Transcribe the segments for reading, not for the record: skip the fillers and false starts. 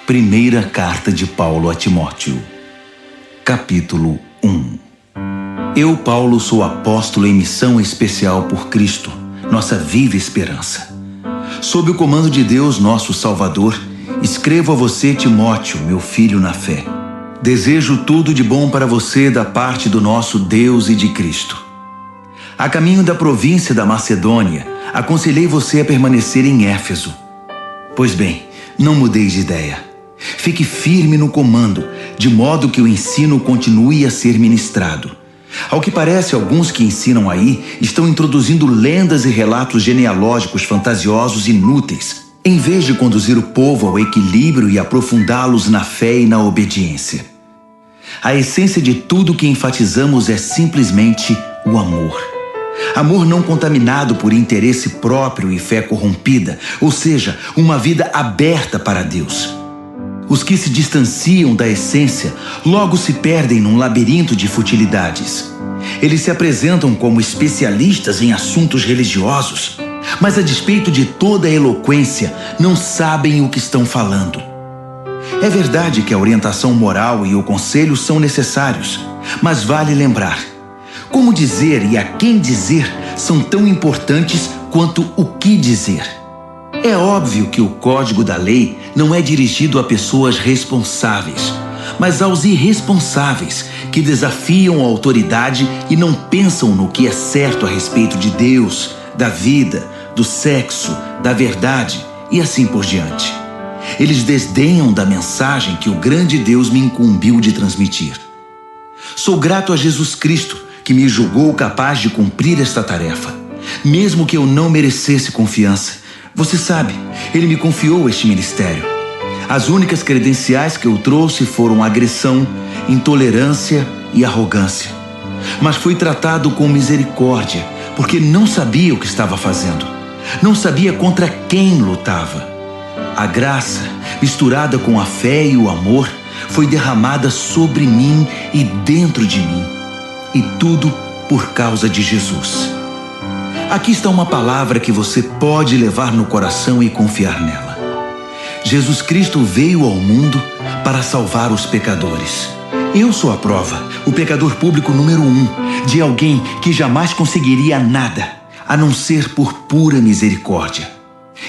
Primeira carta de Paulo a Timóteo, capítulo 1. Eu, Paulo, sou apóstolo em missão especial por Cristo, nossa viva esperança. Sob o comando de Deus, nosso Salvador, escrevo a você, Timóteo, meu filho na fé. Desejo tudo de bom para você da parte do nosso Deus e de Cristo. A caminho da província da Macedônia, aconselhei você a permanecer em Éfeso. Pois bem, não mudei de ideia. Fique firme no comando, de modo que o ensino continue a ser ministrado. Ao que parece, alguns que ensinam aí estão introduzindo lendas e relatos genealógicos fantasiosos inúteis, em vez de conduzir o povo ao equilíbrio e aprofundá-los na fé e na obediência. A essência de tudo que enfatizamos é simplesmente o amor. Amor não contaminado por interesse próprio e fé corrompida, ou seja, uma vida aberta para Deus. Os que se distanciam da essência logo se perdem num labirinto de futilidades. Eles se apresentam como especialistas em assuntos religiosos, mas a despeito de toda a eloquência, não sabem o que estão falando. É verdade que a orientação moral e o conselho são necessários, mas vale lembrar: como dizer e a quem dizer são tão importantes quanto o que dizer. É óbvio que o código da lei não é dirigido a pessoas responsáveis, mas aos irresponsáveis que desafiam a autoridade e não pensam no que é certo a respeito de Deus, da vida, do sexo, da verdade e assim por diante. Eles desdenham da mensagem que o grande Deus me incumbiu de transmitir. Sou grato a Jesus Cristo, que me julgou capaz de cumprir esta tarefa, mesmo que eu não merecesse confiança. Você sabe, ele me confiou este ministério. As únicas credenciais que eu trouxe foram agressão, intolerância e arrogância. Mas fui tratado com misericórdia, porque não sabia o que estava fazendo. Não sabia contra quem lutava. A graça, misturada com a fé e o amor, foi derramada sobre mim e dentro de mim. E tudo por causa de Jesus. Aqui está uma palavra que você pode levar no coração e confiar nela. Jesus Cristo veio ao mundo para salvar os pecadores. Eu sou a prova, o pecador público número 1, de alguém que jamais conseguiria nada, a não ser por pura misericórdia.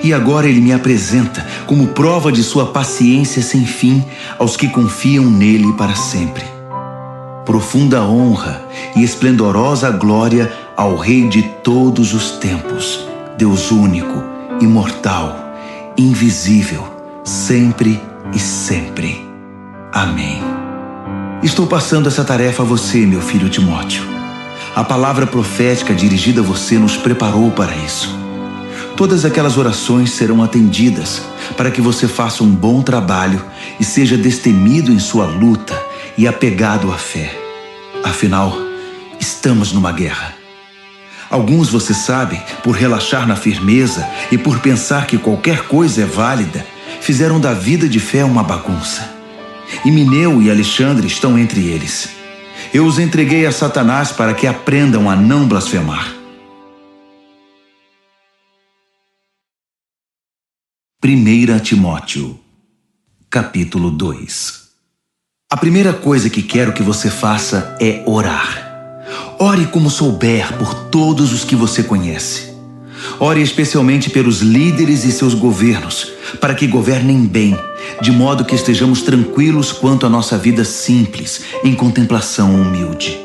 E agora ele me apresenta como prova de sua paciência sem fim aos que confiam nele para sempre. Profunda honra e esplendorosa glória ao Rei de todos os tempos, Deus único, imortal, invisível, sempre e sempre. Amém. Estou passando essa tarefa a você, meu filho Timóteo. A palavra profética dirigida a você nos preparou para isso. Todas aquelas orações serão atendidas para que você faça um bom trabalho e seja destemido em sua luta e apegado à fé. Afinal, estamos numa guerra. Alguns, você sabe, por relaxar na firmeza e por pensar que qualquer coisa é válida, fizeram da vida de fé uma bagunça. Himeneu e Alexandre estão entre eles. Eu os entreguei a Satanás para que aprendam a não blasfemar. 1 Timóteo, capítulo 2. A primeira coisa que quero que você faça é orar. Ore como souber por todos os que você conhece. Ore especialmente pelos líderes e seus governos, para que governem bem, de modo que estejamos tranquilos quanto à nossa vida simples, em contemplação humilde.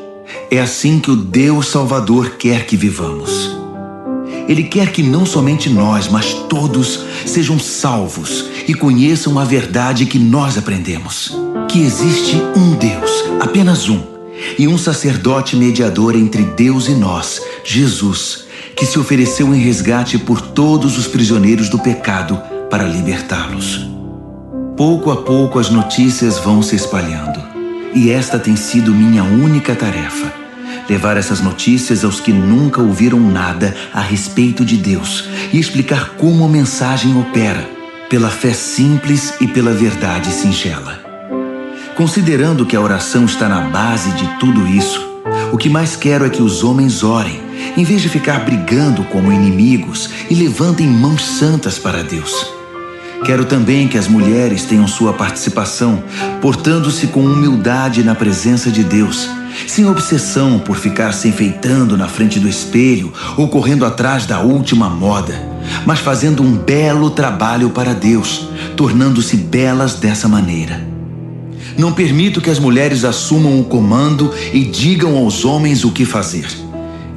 É assim que o Deus Salvador quer que vivamos. Ele quer que não somente nós, mas todos sejam salvos e conheçam a verdade que nós aprendemos: que existe um Deus, apenas um, e um sacerdote mediador entre Deus e nós, Jesus, que se ofereceu em resgate por todos os prisioneiros do pecado para libertá-los. Pouco a pouco as notícias vão se espalhando, e esta tem sido minha única tarefa: levar essas notícias aos que nunca ouviram nada a respeito de Deus e explicar como a mensagem opera, pela fé simples e pela verdade singela. Considerando que a oração está na base de tudo isso, o que mais quero é que os homens orem, em vez de ficar brigando como inimigos, e levantem mãos santas para Deus. Quero também que as mulheres tenham sua participação, portando-se com humildade na presença de Deus, sem obsessão por ficar se enfeitando na frente do espelho ou correndo atrás da última moda, mas fazendo um belo trabalho para Deus, tornando-se belas dessa maneira. Não permito que as mulheres assumam o comando e digam aos homens o que fazer.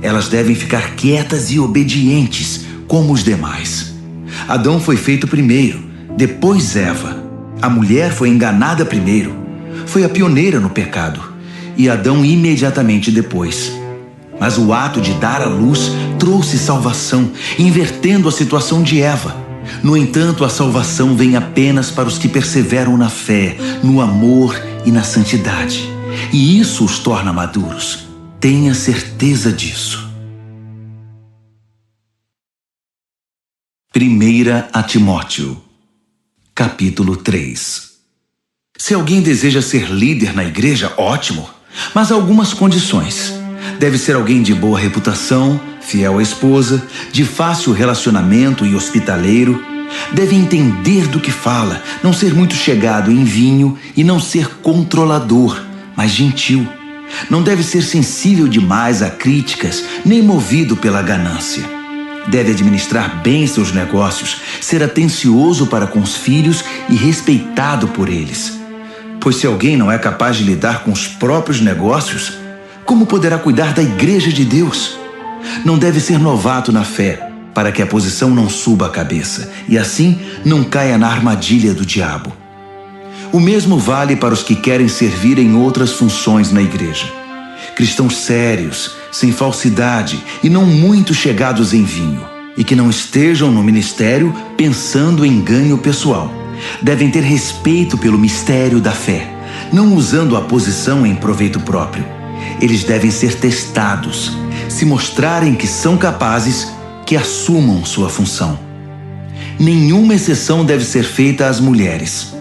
Elas devem ficar quietas e obedientes, como os demais. Adão foi feito primeiro, depois Eva. A mulher foi enganada primeiro. Foi a pioneira no pecado. E Adão imediatamente depois. Mas o ato de dar à luz trouxe salvação, invertendo a situação de Eva. No entanto, a salvação vem apenas para os que perseveram na fé, no amor e na santidade. E isso os torna maduros. Tenha certeza disso. 1 Timóteo, capítulo 3. Se alguém deseja ser líder na igreja, ótimo, mas há algumas condições. Deve ser alguém de boa reputação, fiel à esposa, de fácil relacionamento e hospitaleiro. Deve entender do que fala, não ser muito chegado em vinho e não ser controlador, mas gentil. Não deve ser sensível demais a críticas, nem movido pela ganância. Deve administrar bem seus negócios, ser atencioso para com os filhos e respeitado por eles. Pois se alguém não é capaz de lidar com os próprios negócios, como poderá cuidar da igreja de Deus? Não deve ser novato na fé, para que a posição não suba a cabeça e assim não caia na armadilha do diabo. O mesmo vale para os que querem servir em outras funções na igreja. Cristãos sérios, sem falsidade e não muito chegados em vinho, e que não estejam no ministério pensando em ganho pessoal. Devem ter respeito pelo mistério da fé, não usando a posição em proveito próprio. Eles devem ser testados. Se mostrarem que são capazes, que assumam sua função. Nenhuma exceção deve ser feita às mulheres.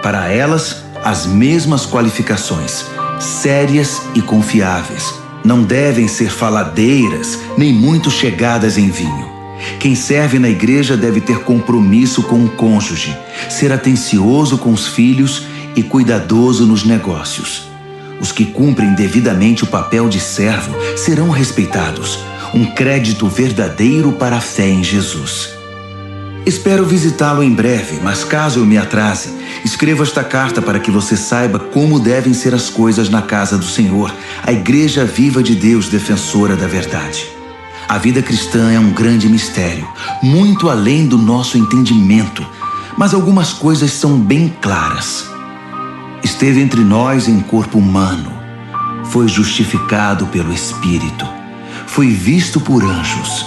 Para elas, as mesmas qualificações, sérias e confiáveis. Não devem ser faladeiras, nem muito chegadas em vinho. Quem serve na igreja deve ter compromisso com o cônjuge, ser atencioso com os filhos e cuidadoso nos negócios. Os que cumprem devidamente o papel de servo serão respeitados, um crédito verdadeiro para a fé em Jesus. Espero visitá-lo em breve, mas caso eu me atrase, escrevo esta carta para que você saiba como devem ser as coisas na casa do Senhor, a Igreja Viva de Deus, defensora da verdade. A vida cristã é um grande mistério, muito além do nosso entendimento, mas algumas coisas são bem claras. Esteve entre nós em corpo humano, foi justificado pelo Espírito, foi visto por anjos,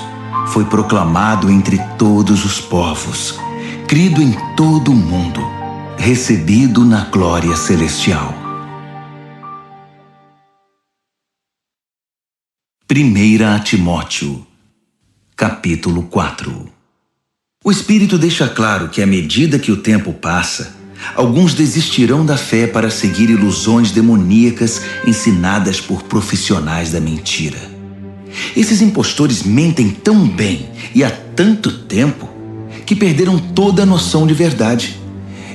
foi proclamado entre todos os povos, crido em todo o mundo, recebido na glória celestial. 1 Timóteo, capítulo 4. O Espírito deixa claro que à medida que o tempo passa, alguns desistirão da fé para seguir ilusões demoníacas ensinadas por profissionais da mentira. Esses impostores mentem tão bem e há tanto tempo que perderam toda a noção de verdade.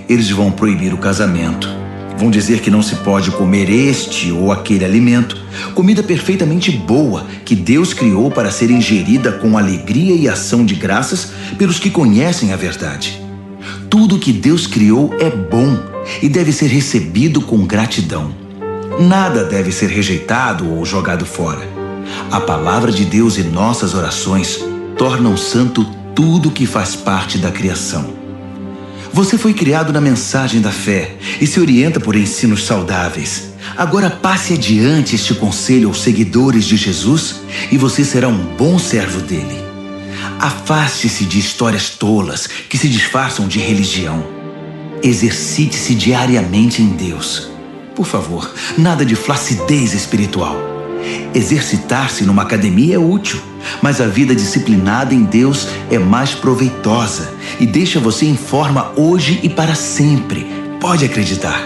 Eles vão proibir o casamento, vão dizer que não se pode comer este ou aquele alimento, comida perfeitamente boa que Deus criou para ser ingerida com alegria e ação de graças pelos que conhecem a verdade. Tudo que Deus criou é bom e deve ser recebido com gratidão. Nada deve ser rejeitado ou jogado fora. A palavra de Deus e nossas orações tornam santo tudo que faz parte da criação. Você foi criado na mensagem da fé e se orienta por ensinos saudáveis. Agora passe adiante este conselho aos seguidores de Jesus e você será um bom servo dele. Afaste-se de histórias tolas que se disfarçam de religião. Exercite-se diariamente em Deus. Por favor, nada de flacidez espiritual. Exercitar-se numa academia é útil, mas a vida disciplinada em Deus é mais proveitosa e deixa você em forma hoje e para sempre. Pode acreditar.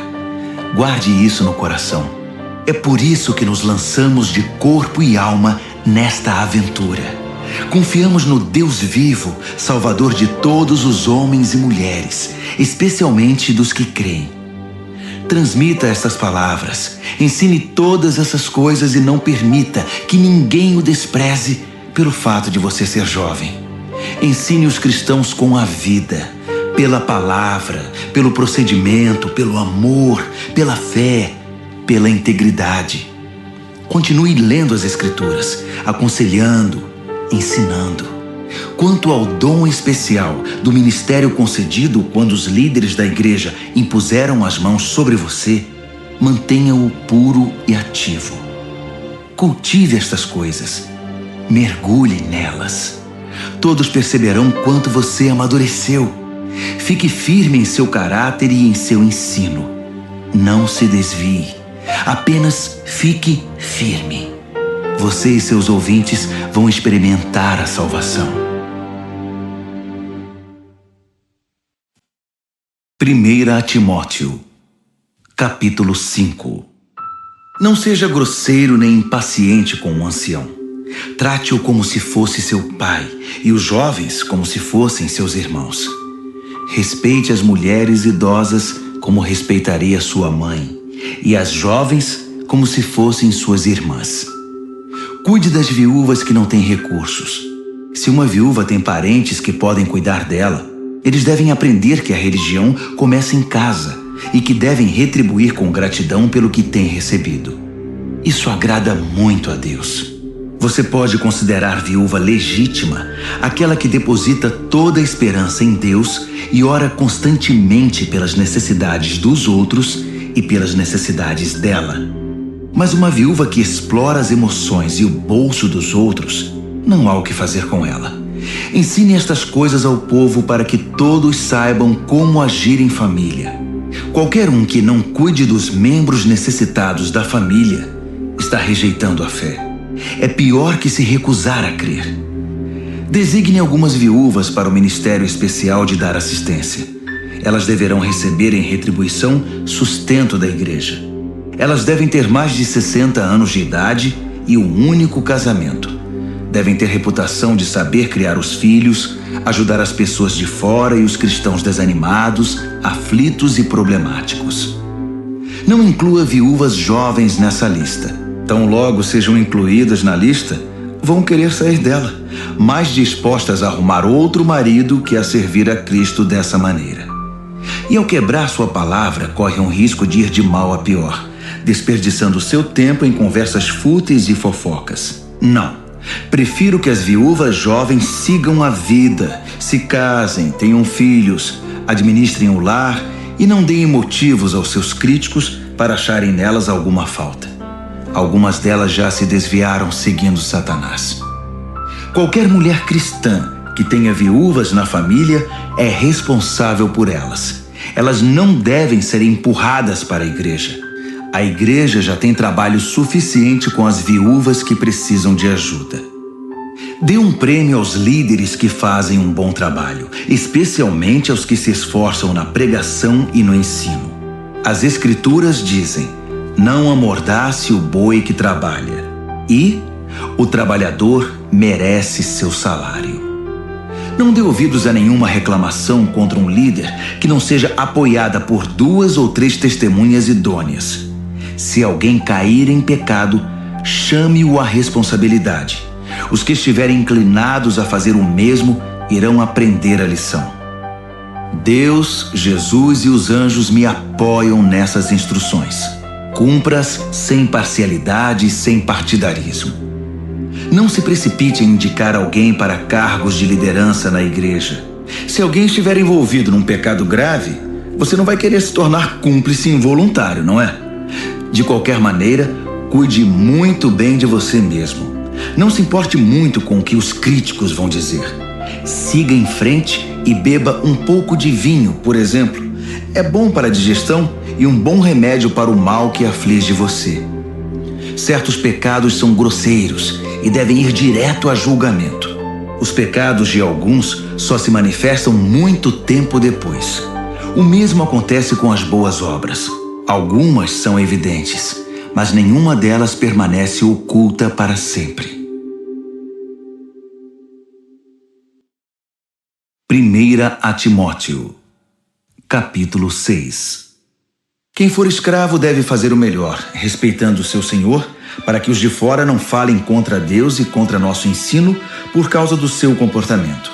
Guarde isso no coração. É por isso que nos lançamos de corpo e alma nesta aventura. Confiamos no Deus vivo, Salvador de todos os homens e mulheres, especialmente dos que creem. Transmita estas palavras, ensine todas essas coisas e não permita que ninguém o despreze pelo fato de você ser jovem. Ensine os cristãos com a vida, pela palavra, pelo procedimento, pelo amor, pela fé, pela integridade. Continue lendo as Escrituras, aconselhando, ensinando. Quanto ao dom especial do ministério concedido quando os líderes da igreja impuseram as mãos sobre você, mantenha-o puro e ativo. Cultive estas coisas. Mergulhe nelas. Todos perceberão quanto você amadureceu. Fique firme em seu caráter e em seu ensino. Não se desvie. Apenas fique firme. Você e seus ouvintes vão experimentar a salvação. 1 Timóteo, capítulo 5. Não seja grosseiro nem impaciente com o ancião. Trate-o como se fosse seu pai e os jovens como se fossem seus irmãos. Respeite as mulheres idosas como respeitaria sua mãe e as jovens como se fossem suas irmãs. Cuide das viúvas que não têm recursos. Se uma viúva tem parentes que podem cuidar dela, eles devem aprender que a religião começa em casa e que devem retribuir com gratidão pelo que têm recebido. Isso agrada muito a Deus. Você pode considerar viúva legítima aquela que deposita toda a esperança em Deus e ora constantemente pelas necessidades dos outros e pelas necessidades dela. Mas uma viúva que explora as emoções e o bolso dos outros, não há o que fazer com ela. Ensine estas coisas ao povo para que todos saibam como agir em família. Qualquer um que não cuide dos membros necessitados da família está rejeitando a fé. É pior que se recusar a crer. Designe algumas viúvas para o ministério especial de dar assistência. Elas deverão receber em retribuição sustento da igreja. Elas devem ter mais de 60 anos de idade e um único casamento. Devem ter reputação de saber criar os filhos, ajudar as pessoas de fora e os cristãos desanimados, aflitos e problemáticos. Não inclua viúvas jovens nessa lista. Tão logo sejam incluídas na lista, vão querer sair dela, mais dispostas a arrumar outro marido que a servir a Cristo dessa maneira. E ao quebrar sua palavra, corre um risco de ir de mal a pior, desperdiçando seu tempo em conversas fúteis e fofocas. Não. Prefiro que as viúvas jovens sigam a vida, se casem, tenham filhos, administrem o lar e não deem motivos aos seus críticos para acharem nelas alguma falta. Algumas delas já se desviaram seguindo Satanás. Qualquer mulher cristã que tenha viúvas na família é responsável por elas. Elas não devem ser empurradas para a igreja. A igreja já tem trabalho suficiente com as viúvas que precisam de ajuda. Dê um prêmio aos líderes que fazem um bom trabalho, especialmente aos que se esforçam na pregação e no ensino. As Escrituras dizem: não amordace o boi que trabalha, e o trabalhador merece seu salário. Não dê ouvidos a nenhuma reclamação contra um líder que não seja apoiada por 2 ou 3 testemunhas idôneas. Se alguém cair em pecado, chame-o à responsabilidade. Os que estiverem inclinados a fazer o mesmo irão aprender a lição. Deus, Jesus e os anjos me apoiam nessas instruções. Cumpra-as sem parcialidade e sem partidarismo. Não se precipite em indicar alguém para cargos de liderança na igreja. Se alguém estiver envolvido num pecado grave, você não vai querer se tornar cúmplice involuntário, não é? De qualquer maneira, cuide muito bem de você mesmo. Não se importe muito com o que os críticos vão dizer. Siga em frente e beba um pouco de vinho, por exemplo. É bom para a digestão e um bom remédio para o mal que aflige você. Certos pecados são grosseiros e devem ir direto a julgamento. Os pecados de alguns só se manifestam muito tempo depois. O mesmo acontece com as boas obras. Algumas são evidentes, mas nenhuma delas permanece oculta para sempre. 1 a Timóteo, capítulo 6. Quem for escravo deve fazer o melhor, respeitando o seu senhor, para que os de fora não falem contra Deus e contra nosso ensino por causa do seu comportamento.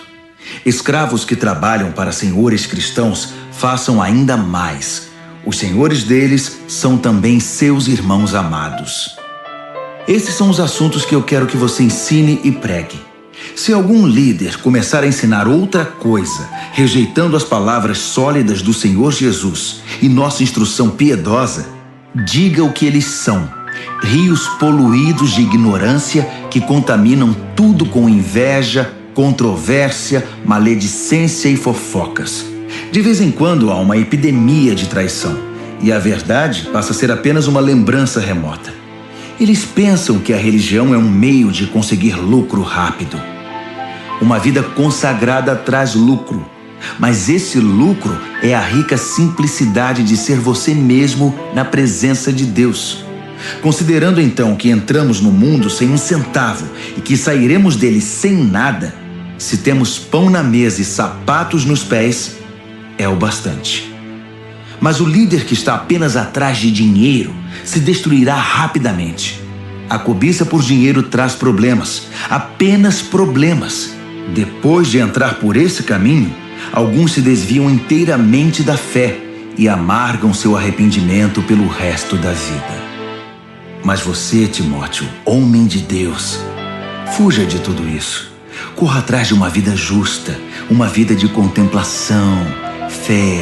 Escravos que trabalham para senhores cristãos façam ainda mais. Os senhores deles são também seus irmãos amados. Esses são os assuntos que eu quero que você ensine e pregue. Se algum líder começar a ensinar outra coisa, rejeitando as palavras sólidas do Senhor Jesus e nossa instrução piedosa, diga o que eles são: rios poluídos de ignorância que contaminam tudo com inveja, controvérsia, maledicência e fofocas. De vez em quando há uma epidemia de traição, e a verdade passa a ser apenas uma lembrança remota. Eles pensam que a religião é um meio de conseguir lucro rápido. Uma vida consagrada traz lucro, mas esse lucro é a rica simplicidade de ser você mesmo na presença de Deus. Considerando então que entramos no mundo sem um centavo e que sairemos dele sem nada, se temos pão na mesa e sapatos nos pés, é o bastante. Mas o líder que está apenas atrás de dinheiro se destruirá rapidamente. A cobiça por dinheiro traz problemas, apenas problemas. Depois de entrar por esse caminho, alguns se desviam inteiramente da fé e amargam seu arrependimento pelo resto da vida. Mas você, Timóteo, homem de Deus, fuja de tudo isso. Corra atrás de uma vida justa, uma vida de contemplação, fé,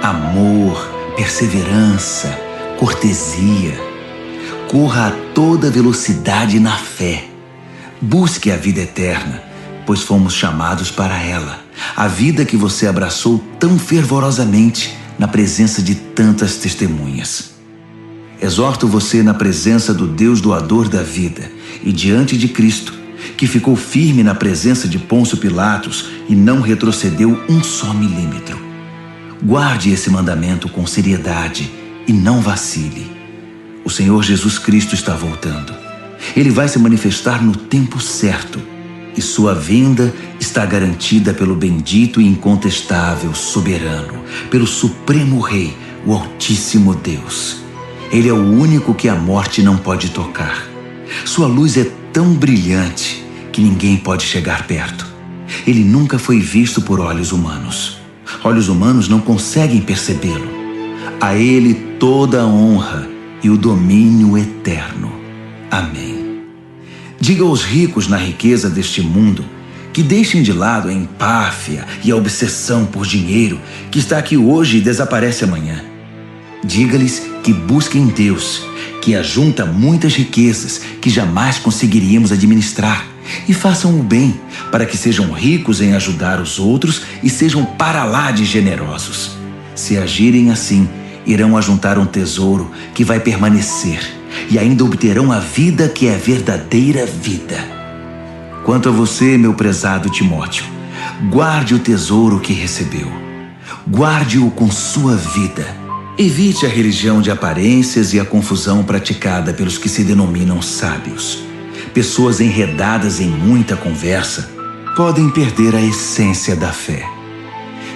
amor, perseverança, cortesia. Corra a toda velocidade na fé. Busque a vida eterna, pois fomos chamados para ela. A vida que você abraçou tão fervorosamente na presença de tantas testemunhas. Exorto você na presença do Deus doador da vida e diante de Cristo, que ficou firme na presença de Pôncio Pilatos e não retrocedeu um só milímetro. Guarde esse mandamento com seriedade e não vacile. O Senhor Jesus Cristo está voltando. Ele vai se manifestar no tempo certo e sua vinda está garantida pelo bendito e incontestável soberano, pelo Supremo Rei, o Altíssimo Deus. Ele é o único que a morte não pode tocar. Sua luz é tão brilhante que ninguém pode chegar perto. Ele nunca foi visto por olhos humanos. Olhos humanos não conseguem percebê-lo. A ele toda a honra e o domínio eterno. Amém. Diga aos ricos na riqueza deste mundo que deixem de lado a empáfia e a obsessão por dinheiro que está aqui hoje e desaparece amanhã. Diga-lhes que busquem Deus, que ajunta muitas riquezas que jamais conseguiríamos administrar, e façam o bem para que sejam ricos em ajudar os outros e sejam para lá de generosos. Se agirem assim, irão ajuntar um tesouro que vai permanecer e ainda obterão a vida que é a verdadeira vida. Quanto a você, meu prezado Timóteo, guarde o tesouro que recebeu. Guarde-o com sua vida. Evite a religião de aparências e a confusão praticada pelos que se denominam sábios. Pessoas enredadas em muita conversa podem perder a essência da fé.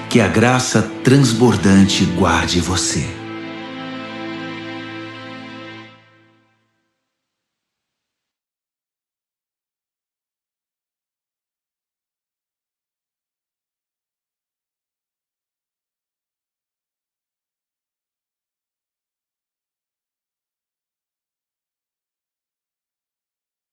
Que a graça transbordante guarde você.